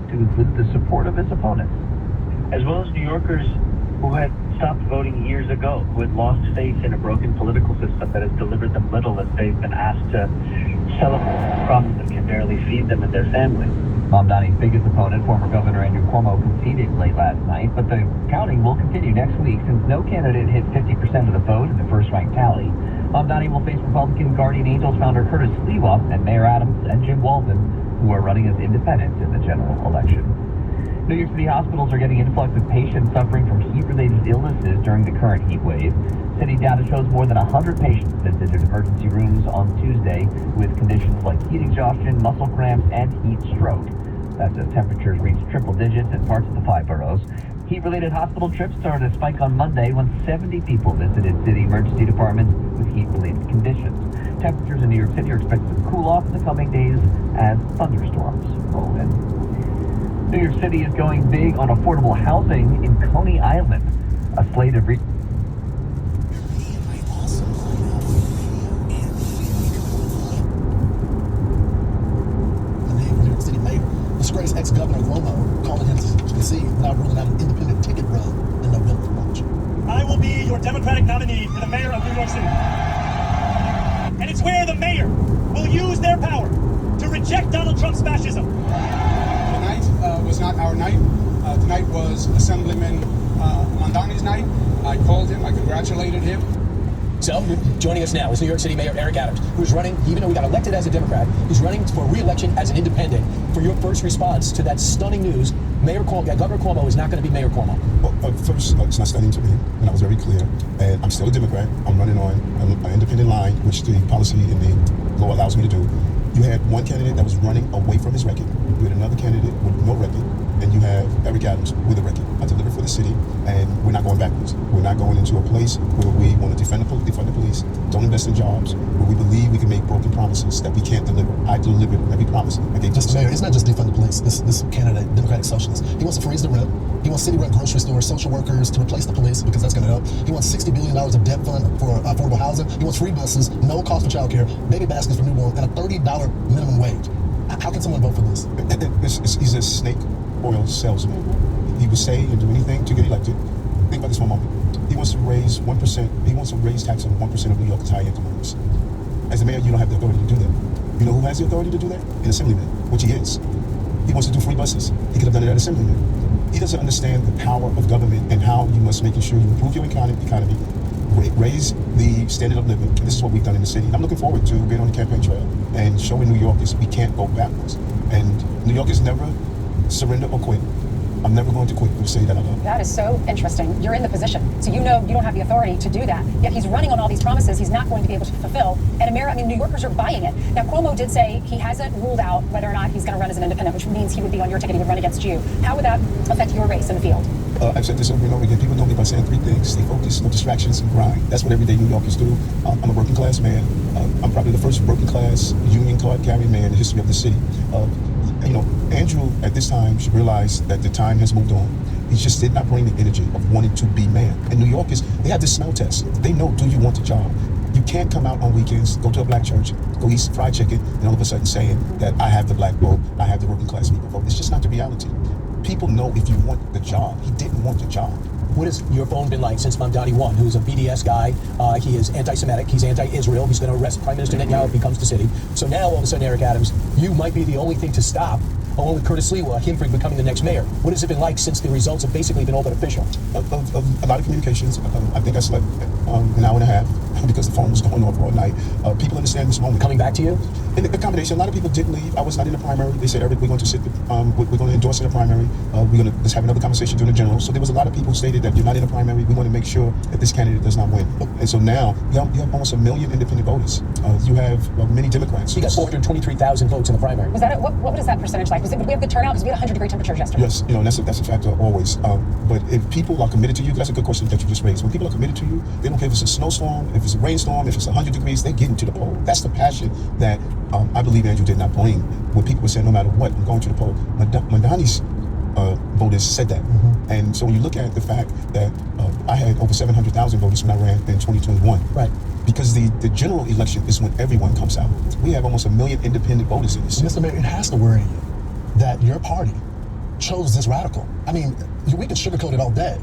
to include the support of his opponents. As well as New Yorkers who had stopped voting years ago, who had lost faith in a broken political system that has delivered them little as they've been asked to celebrate problems that can barely feed them and their families. Mamdani's biggest opponent, former Governor Andrew Cuomo, conceded late last night, but the counting will continue next week since no candidate hit 50% of the vote in the first-ranked tally. Mamdani will face Republican Guardian Angels founder Curtis Sliwa and Mayor Adams and Jim Walden, who are running as independents in the general election. New York City hospitals are getting an influx of patients suffering from heat-related illnesses during the current heat wave. City data shows more than 100 patients visited emergency rooms on Tuesday with conditions like heat exhaustion, muscle cramps, and heat stroke. That's as temperatures reached triple digits in parts of the 5 boroughs. Heat-related hospital trips started to spike on Monday when 70 people visited city emergency departments with heat-related conditions. Temperatures in New York City are expected to cool off in the coming days as thunderstorms roll in. New York City is going big on affordable housing in Coney Island. A slate of disgraced ex-governor Cuomo calling him to concede without ruling out an independent ticket run in November. I will be your Democratic nominee for the mayor of New York City. And it's where the mayor will use their power to reject Donald Trump's fascism. Tonight was not our night. Tonight was Assemblyman Mamdani's night. I called him. I congratulated him. So, joining us now is New York City Mayor Eric Adams, who's running, even though he got elected as a Democrat, he's running for re-election as an independent. For your first response to that stunning news, Governor Cuomo is not going to be Mayor Cuomo. Well, first, it's not stunning to me, and I was very clear. And I'm still a Democrat. I'm running on an independent line, which the policy in the law allows me to do. You had one candidate that was running away from his record. You had another candidate with no record, and you have Eric Adams with a record. I deliver for the city, and we're not going backwards. We're not going into a place where we want to defend the police, don't invest in jobs, where we believe we can make broken promises that we can't deliver. I delivered every promise I gave. Mr. Mayor, it's not just defund the police. This candidate, Democratic Socialist, he wants to freeze the rent. He wants city-run grocery stores, social workers to replace the police because that's going to help. He wants $60 billion of debt fund for affordable housing. He wants free buses, no cost for childcare, baby baskets for newborns, and a $30 minimum wage. How can someone vote for this? He's a snake oil salesman. He would say and do anything to get elected. Think about this for a moment. He wants to raise 1%. He wants to raise tax on 1% of New York's high income earners. As a mayor, you don't have the authority to do that. You know who has the authority to do that? An assemblyman, which he is. He wants to do free buses. He could have done it as assemblyman. He doesn't understand the power of government and how you must make sure you improve your economy, raise the standard of living. And this is what we've done in the city. And I'm looking forward to being on the campaign trail and showing New Yorkers we can't go backwards. And New Yorkers never surrender or quit. I'm never going to quit for the city that I love. That is so interesting. You're in the position, so you know you don't have the authority to do that. Yet he's running on all these promises he's not going to be able to fulfill. And New Yorkers are buying it. Now, Cuomo did say he hasn't ruled out whether or not he's going to run as an independent, which means he would be on your ticket, he would run against you. How would that affect your race in the field? I've said this over and over again. People know me by saying 3 things: stay focused, no distractions, and grind. That's what everyday New Yorkers do. I'm a working class man. I'm probably the first working class union card carrying man in the history of the city. Andrew at this time should realize that the time has moved on. He just did not bring the energy of wanting to be man. And New Yorkers, they have this smell test. They know, do you want the job? You can't come out on weekends, go to a black church, go eat some fried chicken, and all of a sudden saying that I have the black vote, I have the working class people vote. It's just not the reality. People know if you want the job. He didn't want the job. What has your phone been like since Mamdani won, who's a BDS guy? He is anti-Semitic. He's anti-Israel. He's going to arrest Prime Minister Netanyahu if he comes to city. So now, all of a sudden, Eric Adams, you might be the only thing to stop, along with Curtis Sliwa, him from becoming the next mayor. What has it been like since the results have basically been all but official? A lot of communications. I think I slept an hour and a half because the phone was going off all night. People understand this moment. Coming back to you? In the combination, a lot of people didn't leave. I was not in the primary. They said, Eric, we're going to endorse in the primary. Let's have another conversation during the general. So there was a lot of people who stated that you're not in the primary. We want to make sure that this candidate does not win. And so now you have almost 1 million independent voters. You have many Democrats. You got 423,000 votes in the primary. Was that what was that percentage like? Did we have good turnout? Because we had 100-degree temperatures yesterday. Yes, that's a factor always. But if people are committed to you, that's a good question that you just raised. When people are committed to you, they don't care if it's a snowstorm, if it's a rainstorm, if it's 100 degrees, they get into the poll. That's the passion that I believe Andrew did not bring. When people were saying, no matter what, I'm going to the poll. Mamdani's voters said that. Mm-hmm. And so when you look at the fact that I had over 700,000 voters when I ran in 2021. Right. Because the general election is when everyone comes out. We have almost 1 million independent voters in this city. Mr. Mayor, it has to worry you that your party chose this radical. I mean, we can sugarcoat it all day.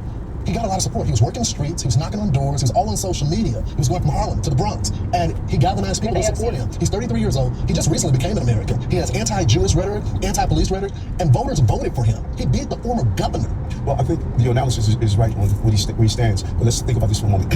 He got a lot of support. He was working the streets. He was knocking on doors. He was all on social media. He was going from Harlem to the Bronx. And he galvanized people to support him. He's 33 years old. He just recently became an American. He has anti-Jewish rhetoric, anti-police rhetoric, and voters voted for him. He beat the former governor. Well, I think your analysis is right on where he stands. But let's think about this for a moment.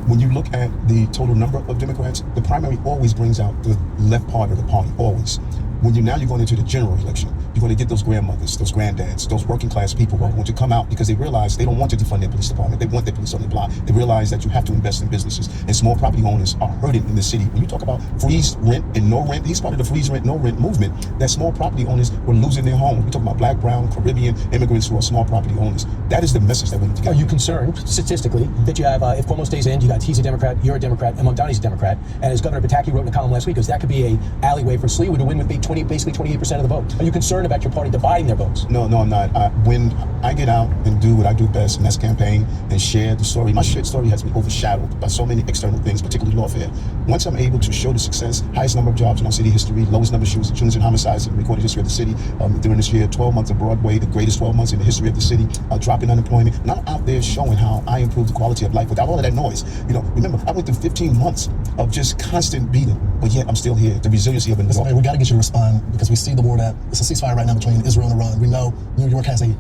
When you look at the total number of Democrats, the primary always brings out the left part of the party, always. When you're going into the general election, you're going to get those grandmothers, those granddads, those working class people who are going to come out because they realize they don't want to defund their police department. They want their police on the block. They realize that you have to invest in businesses, and small property owners are hurting in the city. When you talk about freeze rent and no rent, he's part of the freeze rent, no rent movement. That small property owners were losing their home. We talk about black, brown, Caribbean immigrants who are small property owners. That is the message that we need to get. Are you concerned, statistically, that you have, if Cuomo stays in, he's a Democrat, you're a Democrat, and Mondani's a Democrat, and as Governor Pataki wrote in a column last week, because that could be a alleyway for Sliwa to win with basically 28% of the vote. Are you concerned about your party dividing their votes? No, I'm not. When I get out and do what I do best, and that's campaign and share the story, my shared story has been overshadowed by so many external things, particularly lawfare. Once I'm able to show the success, highest number of jobs in our city history, lowest number of shootings and homicides in recorded history of the city during this year, 12 months of Broadway, the greatest 12 months in the history of the city, dropping unemployment, and I'm out there showing how I improved the quality of life without all of that noise. Remember, I went through 15 months of just constant beating, but yet I'm still here. The resiliency of it. Listen, we got to get you to respond, because we see the war that it's a ceasefire right now between Israel and Iran. We know New York has a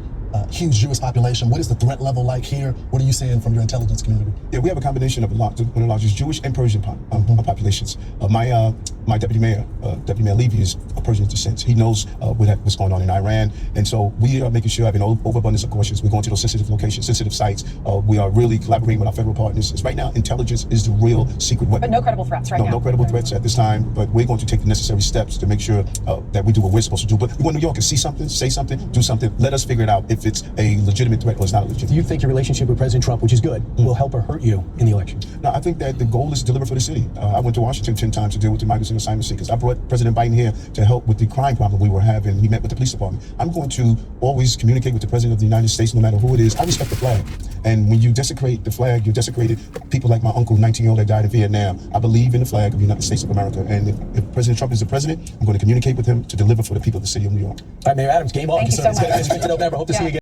huge Jewish population. What is the threat level like here? What are you seeing from your intelligence community? Yeah, we have a combination of one of the largest Jewish and Persian populations. My deputy mayor Levy, is of Persian descent. He knows what's going on in Iran, and so we are making sure, having overabundance of cautions. We're going to those sensitive locations, sensitive sites. We are really collaborating with our federal partners. Right now, intelligence is the real secret weapon. But no credible threats right now. No credible threats at this time, but we're going to take the necessary steps to make sure that we do what we're supposed to do. But we want New York to see something, say something, do something. Let us figure it out if it's a legitimate threat or it's not a legitimate. Do you think your relationship with President Trump, which is good, will help or hurt you in the election? No, I think that the goal is to deliver for the city. I went to Washington 10 times to deal with the migrants and asylum seekers. I brought President Biden here to help with the crime problem we were having. He met with the police department. I'm going to always communicate with the President of the United States, no matter who it is. I respect the flag. And when you desecrate the flag, you desecrated people like my uncle, 19-year-old that died in Vietnam. I believe in the flag of the United States of America. And if President Trump is the president, I'm going to communicate with him to deliver for the people of the city of New York. All right, Mayor Adams, game on. Thank you so much. It's good to November. Hope to see you again.